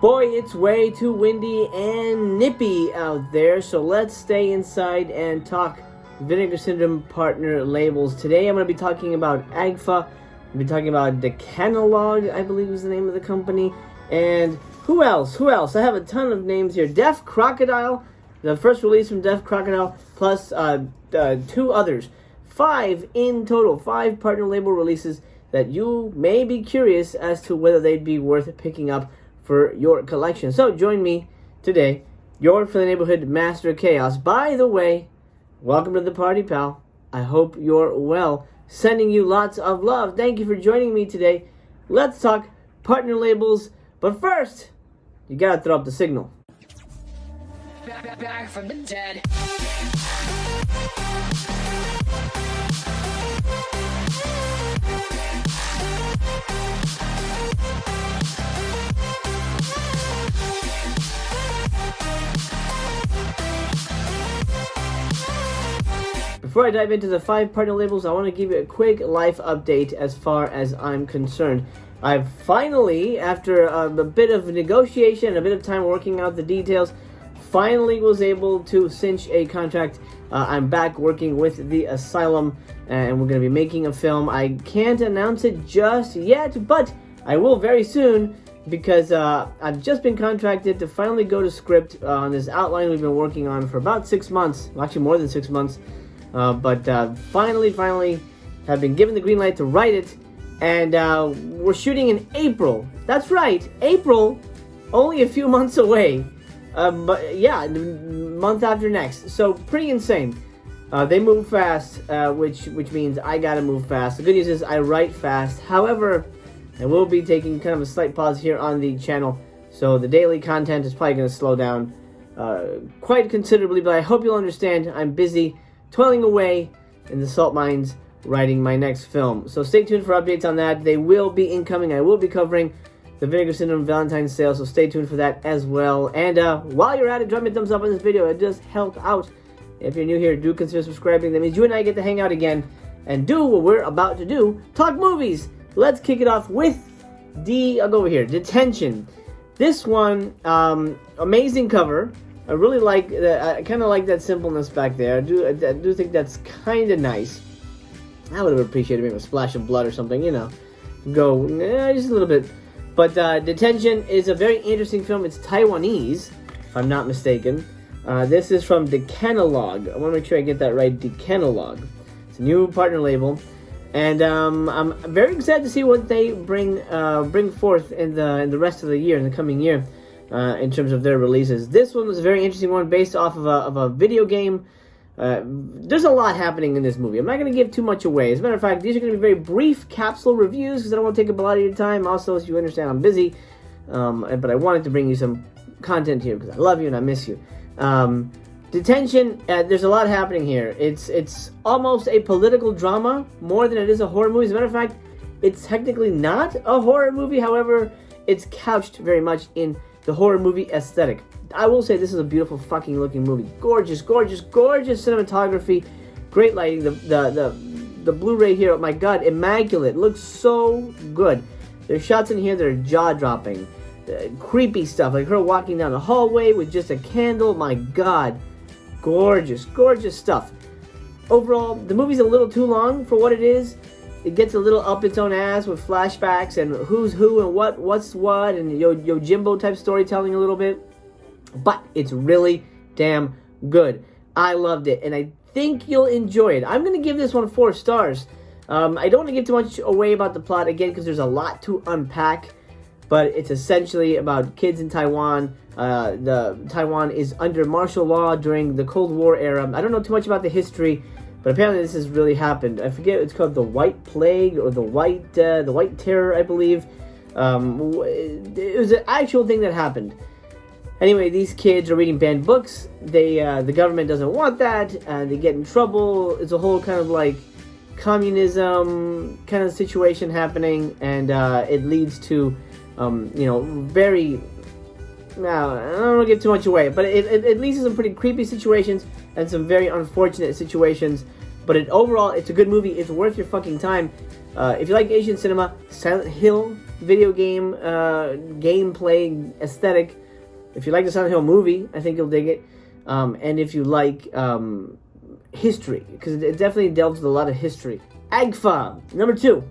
Boy, it's way too windy and nippy out there, so let's stay inside and talk Vinegar Syndrome partner labels. Today I'm going to be talking about AGFA, I'm going to be talking about Detention, I believe is the name of the company, and who else? I have a ton of names here. Def Crocodile, the first release from Def Crocodile, plus two others. 5 in total, 5 partner label releases that you may be curious as to whether they'd be worth picking up for your collection. So join me today, your for the neighborhood Master Chaos. By the way, welcome to the party, pal. I hope you're well. Sending you lots of love. Thank you for joining me today. Let's talk partner labels. But first, you gotta throw up the signal. Back from the dead. Before I dive into the 5 partner labels, I want to give you a quick life update as far as I'm concerned. I've finally, after a bit of negotiation, a bit of time working out the details, finally was able to cinch a contract. I'm back working with the Asylum, and we're going to be making a film. I can't announce it just yet, but I will very soon, because I've just been contracted to finally go to script on this outline we've been working on for about 6 months, actually more than 6 months. But finally have been given the green light to write it, and we're shooting in April. That's right, April, only a few months away. But yeah, the month after next. So pretty insane. They move fast, which means I gotta move fast. The good news is I write fast. However, I will be taking kind of a slight pause here on the channel, so the daily content is probably gonna slow down quite considerably. But I hope you'll understand. I'm busy toiling away in the salt mines writing my next film. So stay tuned for updates on that. They will be incoming. I will be covering the Vinegar Syndrome Valentine's sale, so stay tuned for that as well. And while you're at it, drop me a thumbs up on this video. It does help out. If you're new here, do consider subscribing. That means you and I get to hang out again and do what we're about to do, talk movies. Let's kick it off with I'll go over here, Detention. This one, amazing cover. I really like that. I kind of like that simpleness back there. I do think that's kind of nice. I would have appreciated maybe a splash of blood or something, you know. Go just a little bit. But Detention is a very interesting film. It's Taiwanese, if I'm not mistaken. This is from Detention. I want to make sure I get that right. Detention. It's a new partner label, and I'm very excited to see what they bring forth in the rest of the year, in the coming year. In terms of their releases. This one was a very interesting one based off of a video game. There's a lot happening in this movie. I'm not going to give too much away. As a matter of fact, these are going to be very brief capsule reviews because I don't want to take up a lot of your time. Also, as you understand, I'm busy. But I wanted to bring you some content here because I love you and I miss you. Detention, there's a lot happening here. It's almost a political drama more than it is a horror movie. As a matter of fact, it's technically not a horror movie. However, it's couched very much in the horror movie aesthetic. I will say this is a beautiful fucking looking movie. Gorgeous, gorgeous, gorgeous cinematography. Great lighting. The Blu-ray here, oh my god, immaculate. Looks so good. There's shots in here that are jaw-dropping. Creepy stuff, like her walking down the hallway with just a candle. My god. Gorgeous, gorgeous stuff. Overall, the movie's a little too long for what it is. It gets a little up its own ass with flashbacks and who's who and what's what and Yojimbo type storytelling a little bit. But it's really damn good. I loved it, and I think you'll enjoy it. I'm going to give this one 4 stars. I don't want to give too much away about the plot, again, because there's a lot to unpack. But it's essentially about kids in Taiwan. Taiwan is under martial law during the Cold War era. I don't know too much about the history, but apparently this has really happened. I forget, it's called the White Plague or the White Terror, I believe. It was an actual thing that happened. Anyway, these kids are reading banned books. The government doesn't want that, and they get in trouble. It's a whole kind of like communism kind of situation happening, and it leads to, very. Now, I don't want to give too much away, but it leads to some pretty creepy situations and some very unfortunate situations. But overall, it's a good movie. It's worth your fucking time. If you like Asian cinema, Silent Hill video game gameplay aesthetic. If you like the Silent Hill movie, I think you'll dig it. And if you like history, because it definitely delves with a lot of history. AGFA, number 2.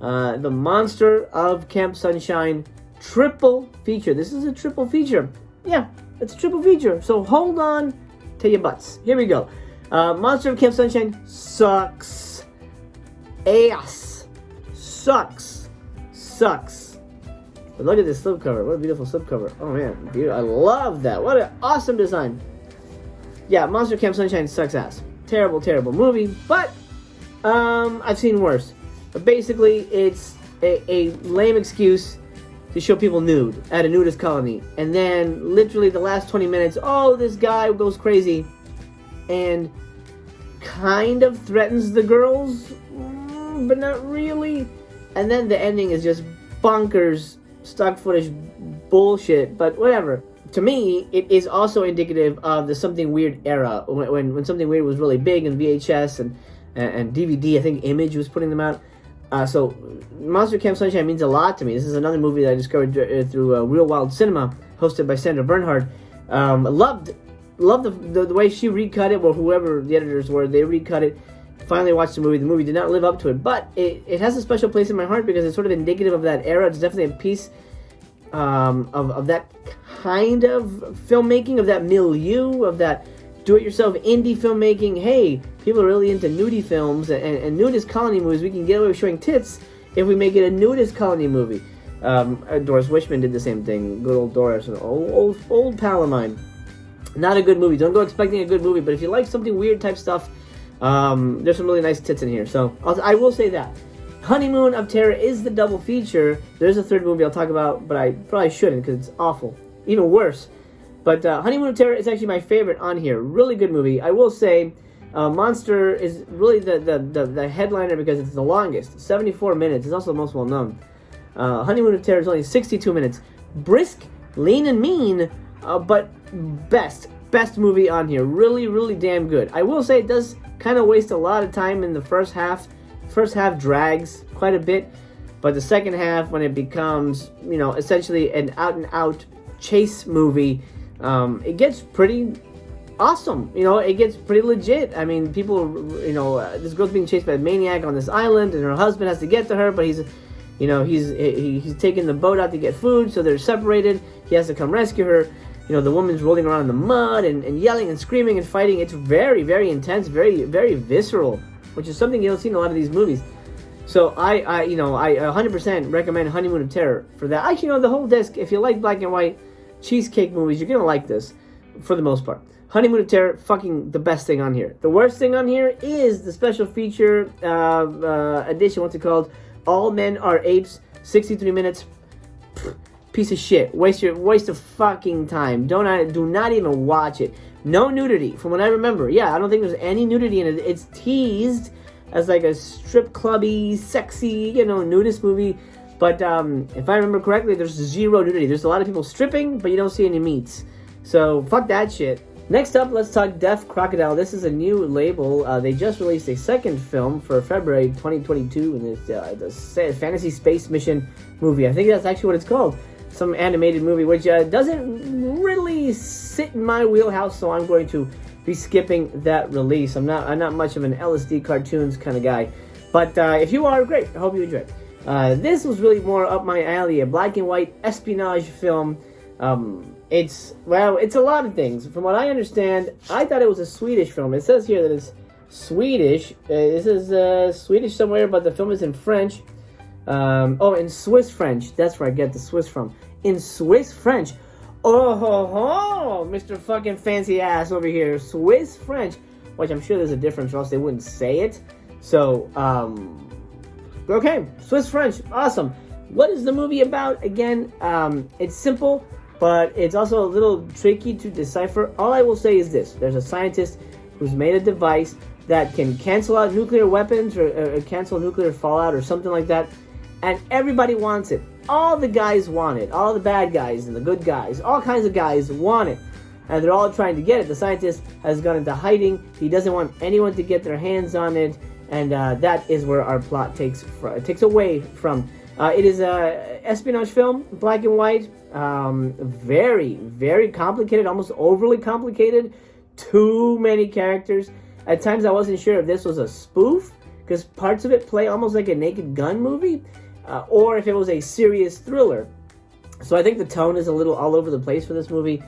The Monster of Camp Sunshine triple feature. This is a triple feature. Yeah, it's a triple feature. So hold on to your butts. Here we go. Monster of Camp Sunshine sucks. Ass. Sucks. But look at this slipcover. What a beautiful slipcover. Oh man, beautiful. I love that. What an awesome design. Yeah, Monster of Camp Sunshine sucks ass. Terrible, terrible movie. But I've seen worse. But basically, it's a lame excuse to show people nude at a nudist colony. And then, literally, the last 20 minutes, oh, this guy goes crazy and kind of threatens the girls, but not really. And then the ending is just bonkers, stock footage bullshit, but whatever. To me, it is also indicative of the Something Weird era, when Something Weird was really big in VHS and DVD. I think Image was putting them out. So Monster Camp Sunshine means a lot to me. This is another movie that I discovered through Real Wild Cinema, hosted by Sandra Bernhard. Loved the way she recut it, or whoever the editors were, they recut it. Finally watched the movie. The movie did not live up to it, but it has a special place in my heart because it's sort of indicative of that era. It's definitely a piece of that kind of filmmaking, of that milieu, of that do-it-yourself indie filmmaking. Hey, people are really into nudie films and nudist colony movies. We can get away with showing tits if we make it a nudist colony movie. Doris Wishman did the same thing. Good old Doris, an old pal of mine. Not a good movie. Don't go expecting a good movie, but if you like something weird type stuff, there's some really nice tits in here. So I will say that. Honeymoon of Terra is the double feature. There's a third movie I'll talk about, but I probably shouldn't because it's awful. Even worse. But Honeymoon of Terra is actually my favorite on here. Really good movie. I will say Monster is really the headliner because it's the longest. 74 minutes. It's also the most well-known. Honeymoon of Terra is only 62 minutes. Brisk, lean and mean, but best movie on here. Really, really damn good. I will say it does kind of waste a lot of time in the first half. First half drags quite a bit, but the second half, when it becomes, essentially an out-and-out chase movie, it gets pretty awesome. It gets pretty legit. I mean, people, this girl's being chased by a maniac on this island, and her husband has to get to her, but he's taking the boat out to get food, so they're separated. He has to come rescue her. The woman's rolling around in the mud and yelling and screaming and fighting. It's very, very intense, very, very visceral, which is something you don't see in a lot of these movies. So I 100% recommend Honeymoon of Terror for that. Actually, the whole disc, if you like black and white cheesecake movies, you're going to like this for the most part. Honeymoon of Terror, fucking the best thing on here. The worst thing on here is the special feature edition, what's it called? All Men Are Apes, 63 minutes. Piece of shit. Waste of fucking time. Do not even watch it. No nudity, from what I remember. Yeah, I don't think there's any nudity in it. It's teased as like a strip clubby, sexy, nudist movie. But if I remember correctly, there's zero nudity. There's a lot of people stripping, but you don't see any meats. So fuck that shit. Next up, let's talk Deaf Crocodile. This is a new label. They just released a second film for February 2022, and it's the Fantasy Space Mission movie. I think that's actually what it's called. Some animated movie, which doesn't really sit in my wheelhouse, so I'm going to be skipping that release. I'm not much of an LSD cartoons kind of guy, but if you are, great. I hope you enjoy it. This was really more up my alley, a black and white espionage film. It's a lot of things. From what I understand, I thought it was a Swedish film. It says here that it's Swedish. This is Swedish somewhere, but the film is in French. In Swiss French. That's where I get the Swiss from. In Swiss French. Oh ho ho! Mr. fucking fancy ass over here. Swiss French. Which I'm sure there's a difference or else they wouldn't say it. So, okay. Swiss French. Awesome. What is the movie about? Again, it's simple, but it's also a little tricky to decipher. All I will say is this. There's a scientist who's made a device that can cancel out nuclear weapons or cancel nuclear fallout or something like that. And everybody wants it. All the guys want it. All the bad guys and the good guys. All kinds of guys want it. And they're all trying to get it. The scientist has gone into hiding. He doesn't want anyone to get their hands on it. And that is where our plot takes away from. It is a espionage film, black and white. Very, very complicated, almost overly complicated. Too many characters. At times I wasn't sure if this was a spoof, because parts of it play almost like a Naked Gun movie, or if it was a serious thriller. So I think the tone is a little all over the place for this movie,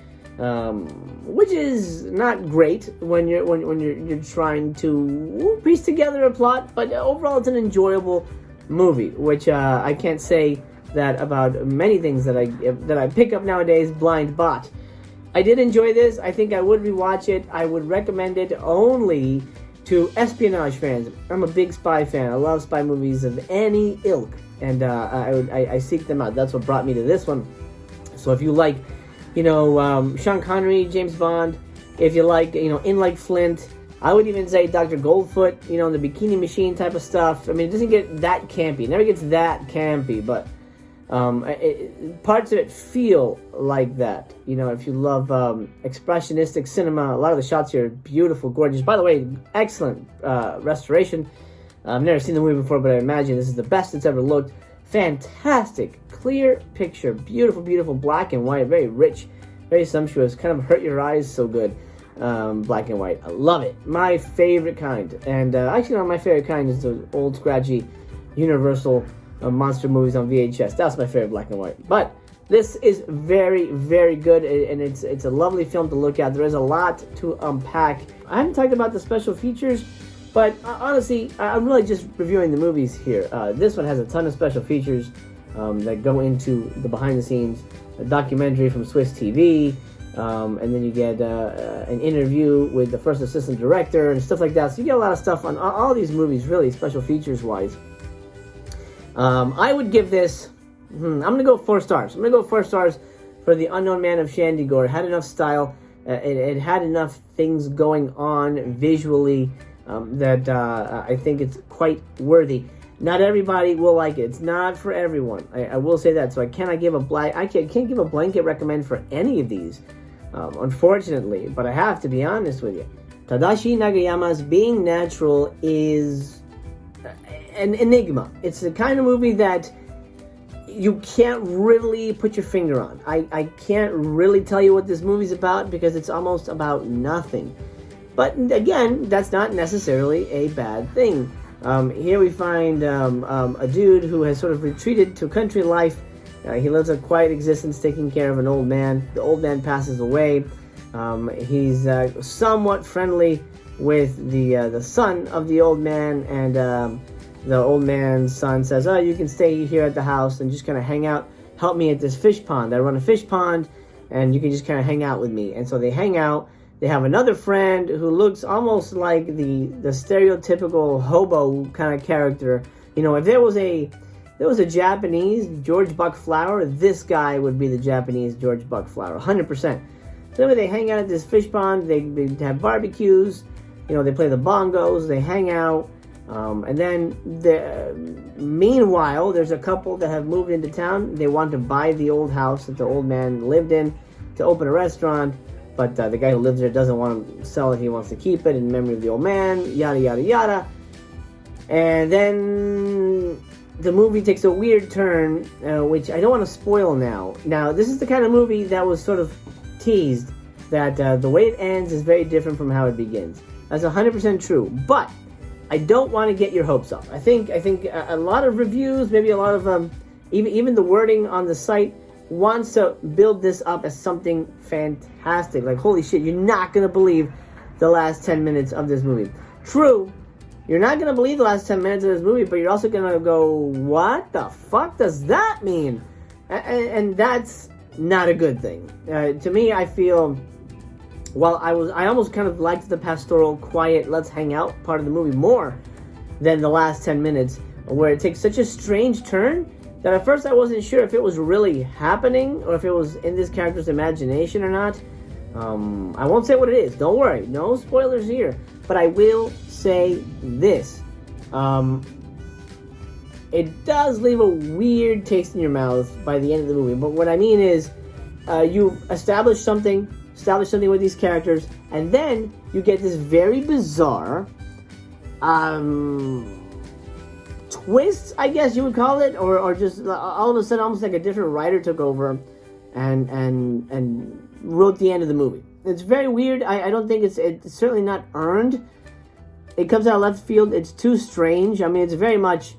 which is not great when you're trying to piece together a plot. But overall, it's an enjoyable movie, which I can't say that about many things that I pick up nowadays blind bought. I did enjoy this. I think I would rewatch it. I would recommend it only to espionage fans. I'm a big spy fan. I love spy movies of any ilk, and I seek them out. That's what brought me to this one. So if you like, Sean Connery, James Bond, if you like, In Like Flint, I would even say Dr. Goldfoot, the Bikini Machine type of stuff. I mean, it doesn't get that campy. It never gets that campy, but parts of it feel like that. If you love expressionistic cinema, a lot of the shots here are beautiful, gorgeous. By the way, excellent restoration. I've never seen the movie before, but I imagine this is the best it's ever looked. Fantastic, clear picture, beautiful, beautiful, black and white, very rich, very sumptuous, kind of hurt your eyes so good. Black and white, I love it. My favorite kind. And actually, no, my favorite kind is the old, scratchy, Universal monster movies on VHS. That's my favorite black and white. But this is very, very good, and it's a lovely film to look at. There is a lot to unpack. I haven't talked about the special features, but honestly, I'm really just reviewing the movies here. This one has a ton of special features that go into the behind the scenes, a documentary from Swiss TV, and then you get an interview with the first assistant director and stuff like that. So you get a lot of stuff on all these movies, really, special features wise. I would give this, I'm going to go 4 stars. I'm going to go 4 stars for The Unknown Man of Chandigarh. It had enough style. It had enough things going on visually that I think it's quite worthy. Not everybody will like it. It's not for everyone. I will say that. So I can't give a blanket recommend for any of these, unfortunately. But I have to be honest with you. Tadashi Nagayama's Being Natural is an enigma. It's the kind of movie that you can't really put your finger on. I can't really tell you what this movie's about because it's almost about nothing. But again, that's not necessarily a bad thing. Here we find a dude who has sort of retreated to country life. He lives a quiet existence taking care of an old man. The old man passes away. He's somewhat friendly with the son of the old man, and the old man's son says, "Oh, you can stay here at the house and just kind of hang out. Help me at this fish pond. I run a fish pond, and you can just kind of hang out with me." And so they hang out. They have another friend who looks almost like the stereotypical hobo kind of character. If there was a Japanese George Buck Flower, this guy would be the Japanese George Buck Flower, 100%. So anyway, they hang out at this fish pond. They have barbecues. They play the bongos. They hang out. And then, meanwhile, there's a couple that have moved into town. They want to buy the old house that the old man lived in to open a restaurant. But the guy who lives there doesn't want to sell it. He wants to keep it in memory of the old man, yada, yada, yada. And then the movie takes a weird turn, which I don't want to spoil now. Now, this is the kind of movie that was sort of teased, that the way it ends is very different from how it begins. That's 100% true. But I don't want to get your hopes up. I think a lot of reviews, maybe a lot of even the wording on the site wants to build this up as something fantastic. Like, holy shit, you're not going to believe the last 10 minutes of this movie. True, you're not going to believe the last 10 minutes of this movie, but you're also going to go, what the fuck does that mean? And that's not a good thing. To me, I feel, while I almost kind of liked the pastoral, quiet, let's hang out part of the movie more than the last 10 minutes, where it takes such a strange turn that at first I wasn't sure if it was really happening or if it was in this character's imagination or not. I won't say what it is. Don't worry. No spoilers here. But I will say this. It does leave a weird taste in your mouth by the end of the movie. But what I mean is, you establish something with these characters, and then you get this very bizarre twist, I guess you would call it, or just all of a sudden almost like a different writer took over and wrote the end of the movie. It's very weird. I don't think it's certainly not earned. It comes out of left field. It's too strange. I mean, it's very much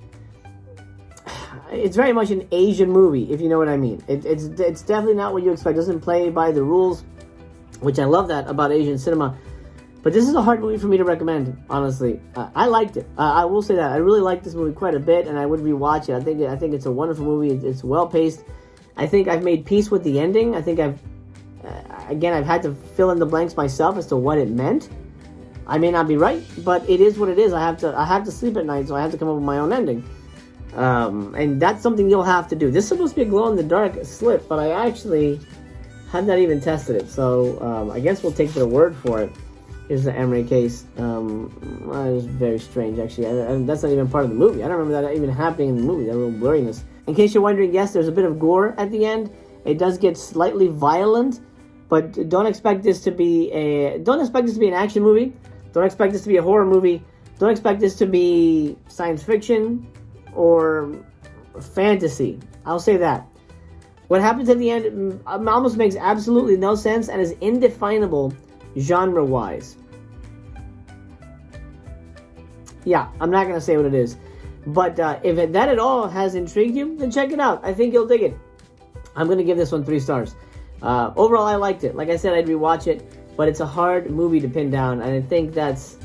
an Asian movie, if you know what I mean. It's definitely not what you expect. It doesn't play by the rules, which I love that about Asian cinema. But this is a hard movie for me to recommend, honestly. I liked it. I will say that. I really liked this movie quite a bit, and I would rewatch it. I think it's a wonderful movie. It's well-paced. I think I've made peace with the ending. I think I've had to fill in the blanks myself as to what it meant. I may not be right, but it is what it is. I have to sleep at night, so I have to come up with my own ending. And that's something you'll have to do. This is supposed to be a glow-in-the-dark slip, but I actually have not even tested it. So I guess we'll take their word for it. Here's the Emery case. It was very strange, actually. That's not even part of the movie. I don't remember that even happening in the movie, that little blurriness. In case you're wondering, yes, there's a bit of gore at the end. It does get slightly violent, but don't expect this to be an action movie. Don't expect this to be a horror movie. Don't expect this to be science fiction or fantasy. I'll say that. What happens at the end almost makes absolutely no sense and is indefinable genre-wise. Yeah, I'm not going to say what it is. But if that at all has intrigued you, then check it out. I think you'll dig it. I'm going to give this one 3 stars. Overall, I liked it. Like I said, I'd rewatch it. But it's a hard movie to pin down. And I think that's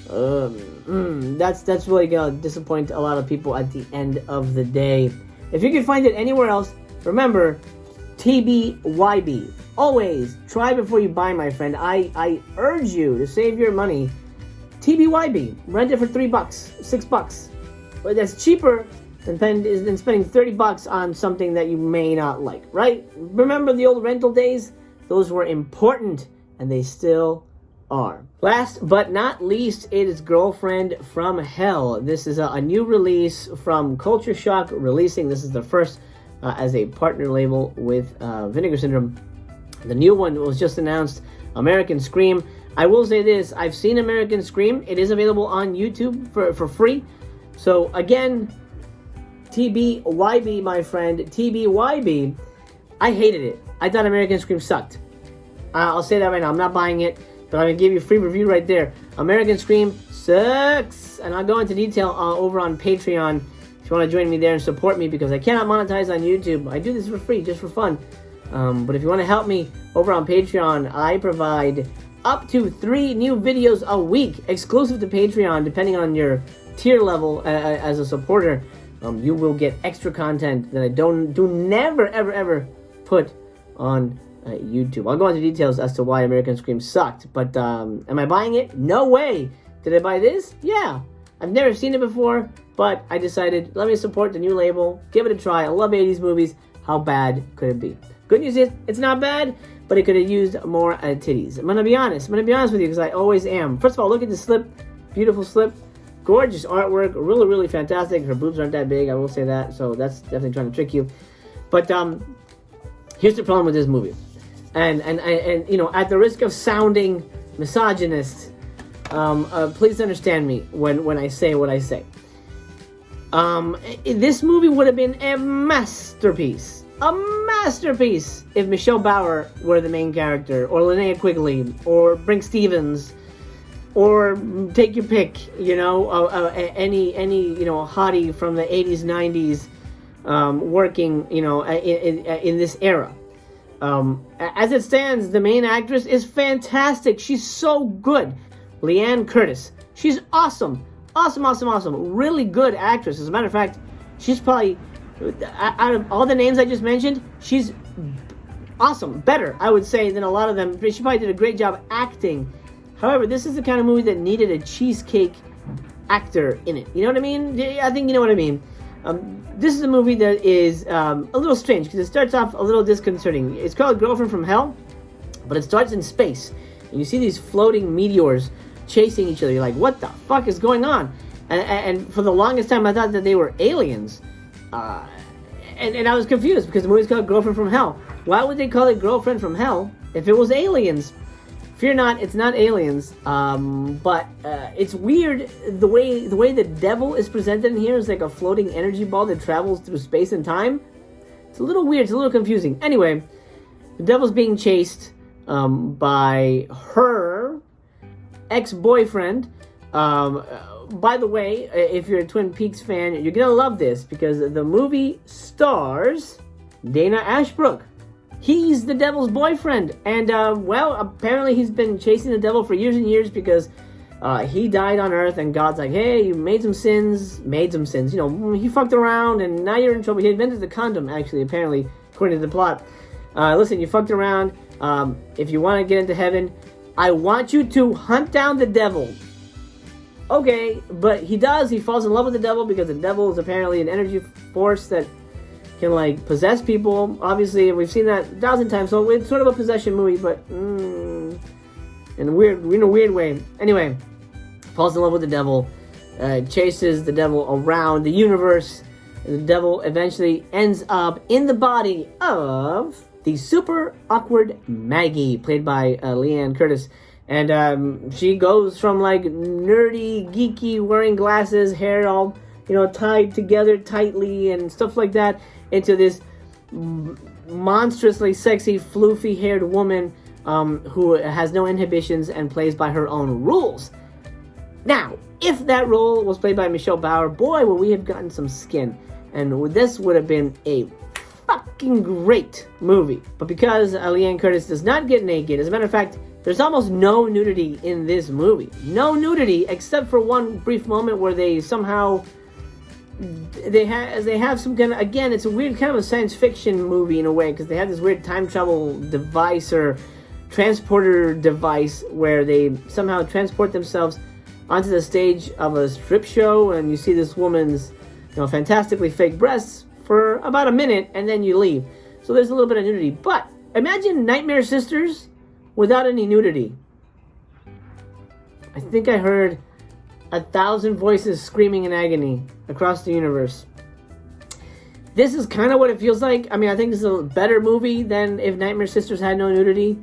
really going to disappoint a lot of people at the end of the day. If you can find it anywhere else, remember, TBYB. Always try before you buy, my friend. I urge you to save your money. TBYB. Rent it for $3, $6. But that's cheaper than spending $30 on something that you may not like, right? Remember the old rental days? Those were important, and they still are. Last but not least, it is Girlfriend from Hell. This is a new release from Culture Shock releasing. This is the first as a partner label with Vinegar Syndrome. The new one was just announced, American Scream. I will say this, I've seen American Scream. It is available on YouTube for free. So again, TBYB, my friend, TBYB. I hated it. I thought American Scream sucked. I'll say that right now. I'm not buying it, but I'm going to give you a free review right there. American Scream sucks. And I'll go into detail over on Patreon if you want to join me there and support me, because I cannot monetize on YouTube. I do this for free, just for fun. But if you want to help me over on Patreon, I provide up to 3 new videos a week exclusive to Patreon, depending on your tier level as a supporter. You will get extra content that I never ever put on YouTube. I'll go into details as to why American Scream sucked, but am I buying it? No way. Did I buy this? Yeah. I've never seen it before, but I decided, let me support the new label, give it a try. I love 80s movies. How bad could it be? Good news is, it's not bad, but it could have used more titties. I'm going to be honest with you, because I always am. First of all, look at the slip. Beautiful slip. Gorgeous artwork. Really, really fantastic. Her boobs aren't that big, I will say that, so that's definitely trying to trick you. But here's the problem with this movie. And you know, at the risk of sounding misogynist, please understand me when I say what I say. This movie would have been a masterpiece if Michelle Bauer were the main character, or Linnea Quigley, or Brink Stevens, or take your pick, you know, any you know, hottie from the 80s, 90s, working, you know, in this era. As it stands, the main actress is fantastic. She's so good. Leanne Curtis. She's awesome. Awesome. Really good actress. As a matter of fact, she's probably, out of all the names I just mentioned, she's awesome. Better, I would say, than a lot of them. She probably did a great job acting. However, this is the kind of movie that needed a cheesecake actor in it. You know what I mean? I think you know what I mean. This is a movie that is a little strange, because it starts off a little disconcerting. It's called Girlfriend from Hell, but it starts in space. And you see these floating meteors chasing each other. You're like, what the fuck is going on? And for the longest time, I thought that they were aliens. And I was confused, because the movie's called Girlfriend from Hell. Why would they call it Girlfriend from Hell if it was aliens? fear not, it's not aliens. But it's weird the way the devil is presented in here is like a floating energy ball that travels through space and time. It's a little weird. It's a little confusing. Anyway, the devil's being chased by her ex-boyfriend. By the way, if you're a Twin Peaks fan, you're gonna love this because the movie stars Dana Ashbrook. He's the devil's boyfriend, and well, apparently he's been chasing the devil for years and years because he died on Earth, and God's like, hey, you made some sins. You know, he fucked around, and now you're in trouble. He invented the condom, actually, apparently, according to the plot. Listen, you fucked around. If you want to get into heaven, I want you to hunt down the devil. Okay, but he does. He falls in love with the devil because the devil is apparently an energy force that can, like, possess people. Obviously, we've seen that 1,000 times, so it's sort of a possession movie, but in a weird way. Anyway, falls in love with the devil, chases the devil around the universe, and the devil eventually ends up in the body of the super awkward Maggie, played by Leanne Curtis. And she goes from, like, nerdy, geeky, wearing glasses, hair all, you know, tied together tightly and stuff like that, into this monstrously sexy, floofy-haired woman who has no inhibitions and plays by her own rules. Now, if that role was played by Michelle Bauer, boy, would we have gotten some skin. And this would have been a fucking great movie. But because Leanne Curtis does not get naked, as a matter of fact, there's almost no nudity in this movie. No nudity, except for one brief moment where they somehow... They have some kind of, again, it's a weird kind of a science fiction movie in a way, because they have this weird time travel device or transporter device where they somehow transport themselves onto the stage of a strip show, and you see this woman's, you know, fantastically fake breasts for about a minute, and then you leave. So there's a little bit of nudity. But imagine Nightmare Sisters without any nudity. I think I heard 1,000 voices screaming in agony across the universe. This is kind of what it feels like. I mean, I think this is a better movie than if Nightmare Sisters had no nudity.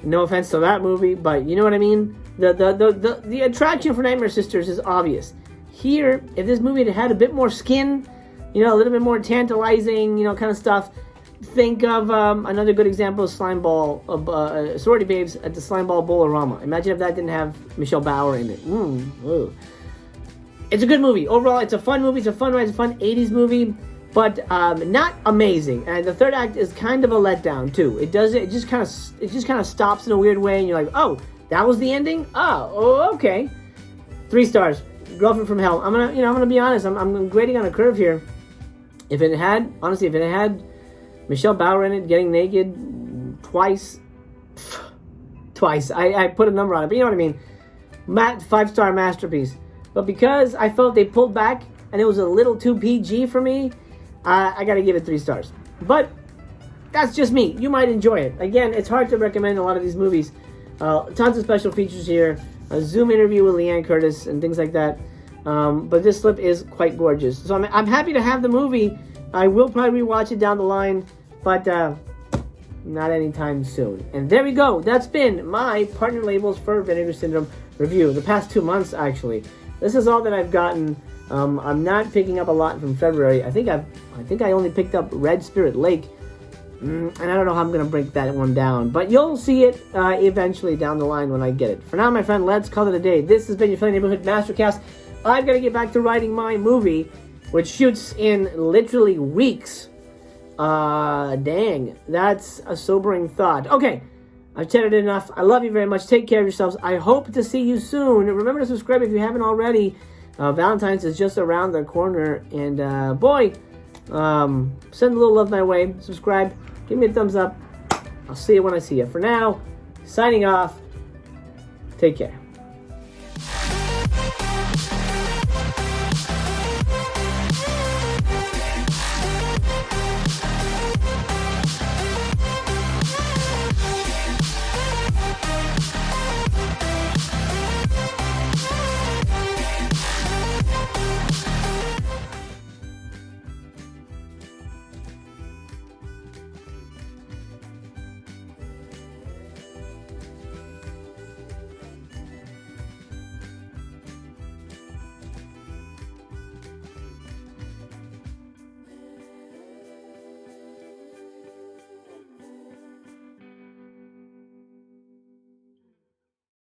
No offense to that movie, but you know what I mean? The attraction for Nightmare Sisters is obvious. Here, if this movie had a bit more skin, you know, a little bit more tantalizing, you know, kind of stuff. Think of another good example of Slime Ball, of Sorority Babes at the Slime Ball Bowl-orama. Imagine if that didn't have Michelle Bauer in it. It's a good movie. Overall, it's a fun movie. It's a fun ride. It's a fun 80s movie, but not amazing. And the third act is kind of a letdown too. It just kind of stops in a weird way, and you're like, oh, that was the ending? Oh, okay. 3 stars. Girlfriend from Hell. I'm gonna be honest. I'm grading on a curve here. If it had Michelle Bauer in it, getting naked twice. I put a number on it, but you know what I mean. 5-star masterpiece. But because I felt they pulled back and it was a little too PG for me, I gotta give it 3 stars. But that's just me. You might enjoy it. Again, it's hard to recommend a lot of these movies. Tons of special features here. A Zoom interview with Leanne Curtis and things like that. But this slip is quite gorgeous. So I'm happy to have the movie. I will probably rewatch it down the line, but not anytime soon. And there we go. That's been my partner labels for Vinegar Syndrome review. The past 2 months, actually. This is all that I've gotten. I'm not picking up a lot from February. I think I only picked up Red Spirit Lake, and I don't know how I'm gonna break that one down. But you'll see it eventually down the line when I get it. For now, my friend, let's call it a day. This has been your Friendly Neighborhood Mastercast. I've got to get back to writing my movie, which shoots in literally weeks. Dang, that's a sobering thought. Okay, I've chatted enough. I love you very much. Take care of yourselves. I hope to see you soon. Remember to subscribe if you haven't already. Valentine's is just around the corner, and send a little love my way. Subscribe. Give me a thumbs up. I'll see you when I see you. For now, signing off. Take care.